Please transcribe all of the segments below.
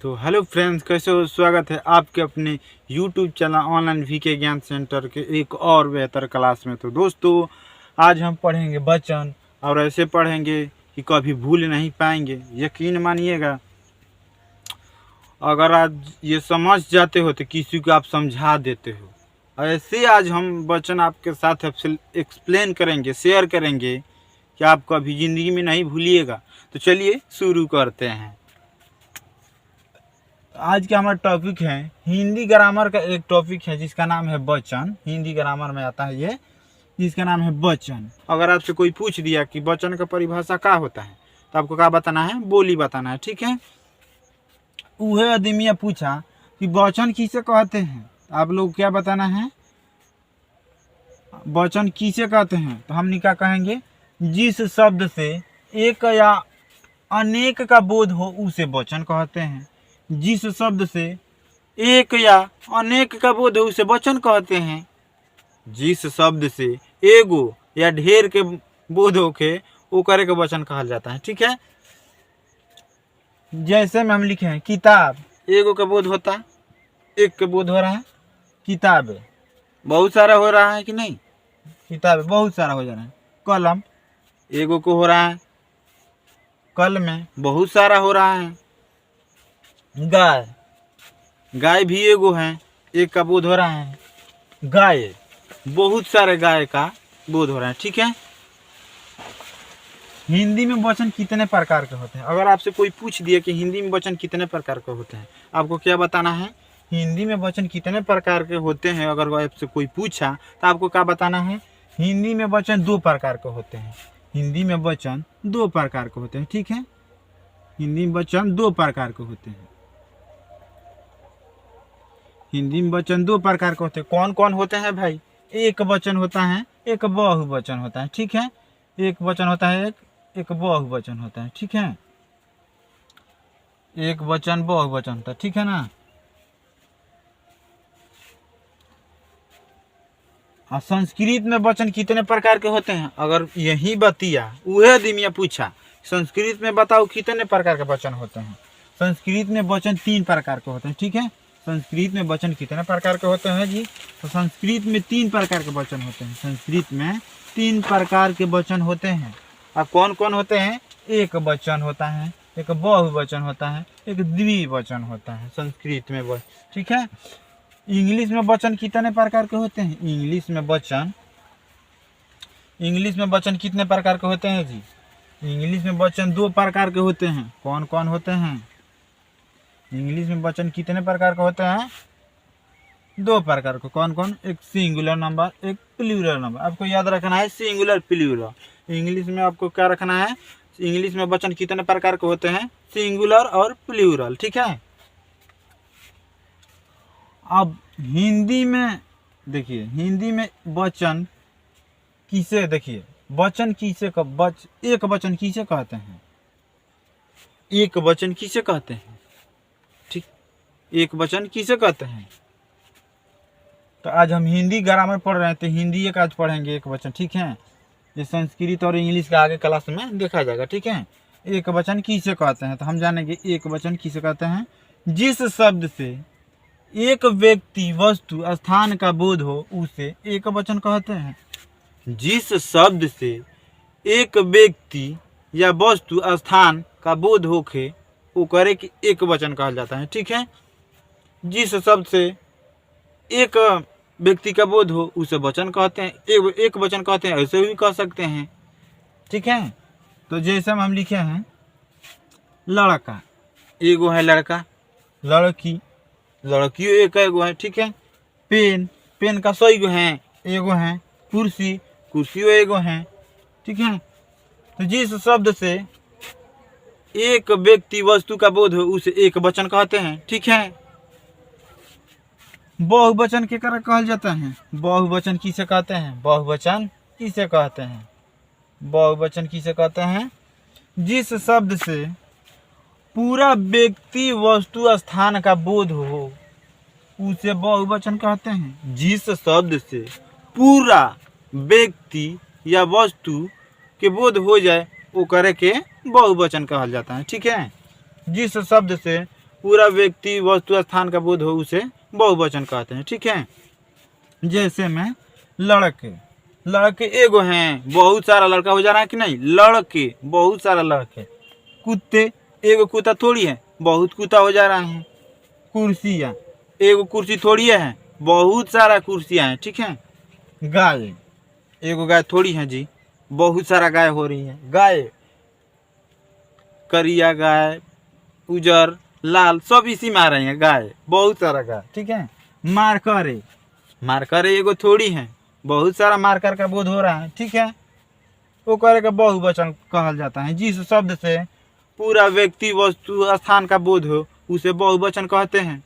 तो hello friends, कैसे हो? स्वागत है आपके अपने यूट्यूब चैनल ऑनलाइन वीके ज्ञान सेंटर के एक और बेहतर क्लास में। तो दोस्तों, आज हम पढ़ेंगे वचन और ऐसे पढ़ेंगे कि कभी भूल नहीं पाएंगे। यकीन मानिएगा, अगर आज ये समझ जाते हो तो किसी को आप समझा देते हो। ऐसे आज हम वचन आपके साथ एक्सप्लेन करेंगे, शेयर करेंगे कि आप कभी ज़िंदगी में नहीं भूलिएगा। तो चलिए शुरू करते हैं। आज का हमारा टॉपिक है हिंदी ग्रामर का एक टॉपिक है जिसका नाम है वचन। हिंदी ग्रामर में आता है ये, जिसका नाम है वचन। अगर आपसे कोई पूछ दिया कि वचन का परिभाषा क्या होता है तो आपको क्या बताना है? बोली बताना है, ठीक है। वह आदमी पूछा कि वचन किसे कहते हैं, आप लोग क्या बताना है? वचन किसे कहते हैं? तो हम क्या कहेंगे? जिस शब्द से एक या अनेक का बोध हो उसे वचन कहते हैं। जिस शब्द से एक या अनेक का बोध हो उसे वचन कहते हैं। जिस शब्द से एगो या ढेर के बोध होके वो करे के वचन कहा जाता है, ठीक है। जैसे में हम लिखे हैं किताब, एगो का बोध होता है, एक के बोध हो रहा है। किताब बहुत सारा हो रहा है कि नहीं? किताब बहुत सारा हो जा रहा है। कलम एगो को हो रहा है, कल में बहुत सारा हो रहा है। गाय, गाय भी एगो है, एक का बोध हो रहा है। गाय बहुत सारे गाय का बोध हो रहा है, ठीक है। हिंदी में वचन कितने प्रकार के होते हैं? अगर आपसे कोई पूछ दिया कि हिंदी में वचन कितने प्रकार के होते हैं, आपको क्या बताना है? हिंदी में वचन कितने प्रकार के होते हैं अगर आपसे कोई पूछा तो आपको क्या बताना है? हिंदी में वचन दो प्रकार के होते हैं। हिंदी में वचन दो प्रकार के होते हैं, ठीक है। हिंदी में वचन दो प्रकार के होते हैं। हिंदी में वचन दो प्रकार के होते हैं। कौन कौन होते हैं भाई? एक वचन होता है, एक बहुवचन होता है, ठीक है। एक वचन होता है, एक बहुवचन होता है, ठीक है। एक वचन बहुवचन होता है, ठीक है ना। और संस्कृत में वचन कितने प्रकार के होते हैं? अगर यही बतिया वह दिमिया पूछा संस्कृत में बताओ कितने प्रकार के वचन होते हैं। संस्कृत में वचन तीन प्रकार के होते हैं, ठीक है। संस्कृत में वचन कितने प्रकार के होते हैं जी? तो संस्कृत में तीन प्रकार के वचन होते हैं। संस्कृत में तीन प्रकार के वचन होते हैं। अब कौन कौन होते हैं? एक वचन होता है, एक बहुवचन होता है, एक द्विवचन होता है संस्कृत में वचन, ठीक है। इंग्लिश में वचन कितने प्रकार के होते हैं? इंग्लिश में वचन कितने प्रकार के होते हैं जी? इंग्लिश में वचन दो प्रकार के होते हैं। कौन कौन होते हैं? इंग्लिश में वचन कितने प्रकार के होते हैं? दो प्रकार के। कौन कौन? एक सिंगुलर नंबर, एक प्लूरल नंबर। आपको याद रखना है सिंगुलर प्लूरल। इंग्लिश में आपको क्या रखना है? इंग्लिश में वचन कितने प्रकार के होते हैं? सिंगुलर और प्लूरल, ठीक है। अब हिंदी में देखिए, हिंदी में वचन किसे, देखिए वचन किसे एक वचन किसे कहते हैं? एक वचन किसे कहते हैं? ठीक, एक वचन किसे कहते हैं? तो आज हम हिंदी ग्रामर पढ़ रहे हैं तो हिंदी एक आज पढ़ेंगे एक वचन, ठीक है। ये संस्कृत और इंग्लिश का आगे क्लास में देखा जाएगा, ठीक है। एक वचन किसे कहते हैं तो हम जानेंगे एक वचन किसे कहते हैं। जिस शब्द से एक व्यक्ति, वस्तु, स्थान का बोध हो उसे एक वचन कहते हैं। जिस शब्द से एक व्यक्ति या वस्तु, स्थान का बोध होके वो करे कि एक वचन कहा जाता है, ठीक है। जिस शब्द से एक व्यक्ति का बोध हो उसे वचन कहते हैं, एक वचन कहते हैं। ऐसे भी कह सकते हैं, ठीक है। तो जैसे हम लिखे हैं लड़का, एगो है लड़का। लड़की, लड़कियों एक एगो है, ठीक है। पेन, पेन का 100 गो है, एगो है। कुर्सी, कुर्सियों एगो है, ठीक है। तो जिस शब्द से एक व्यक्ति, वस्तु का बोध हो उसे एक वचन कहते हैं, ठीक है। बहुवचन के कारण कहल जाता है। बहुवचन किसे कहते हैं? बहुवचन किसे कहते हैं? बहुवचन किसे कहते हैं? जिस शब्द से पूरा व्यक्ति, वस्तु, स्थान का बोध हो उसे बहुवचन कहते हैं। जिस शब्द से पूरा व्यक्ति या वस्तु के बोध हो जाए वो करे के बहुवचन कहल जाता है, ठीक है। जिस शब्द से पूरा व्यक्ति वस्तु स्थान का बोध हो उसे बहुवचन कहते हैं। ठीक है, जैसे में लड़के, लड़के एगो हैं, बहुत सारा लड़का हो जा रहा है कि नहीं, लड़के बहुत सारा लड़के। कुत्ते, एगो कुत्ता थोड़ी है, बहुत कुत्ता हो जा रहा है। कुर्सियाँ, एगो कुर्सी थोड़ी है, बहुत सारा कुर्सियाँ हैं। ठीक है, गाय, एगो गाय थोड़ी है जी, बहुत सारा गाय हो रही है। गाय, करिया गाय, उजर, लाल, सब इसी में आ रही है। गाय, बहुत सारा गाय। ठीक है, मार्करे, मार्करे एगो थोड़ी है, बहुत सारा मार्कर का बोध हो रहा है। ठीक है, वो करे का बहुवचन कहल जाता है। जिस शब्द से पूरा व्यक्ति वस्तु स्थान का बोध हो उसे बहुवचन कहते हैं।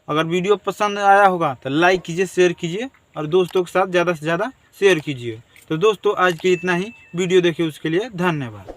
अगर वीडियो पसंद आया होगा तो लाइक कीजिए, शेयर कीजिए और दोस्तों के साथ ज़्यादा से ज़्यादा शेयर कीजिए। तो दोस्तों आज के इतना ही, वीडियो देखिए उसके लिए धन्यवाद।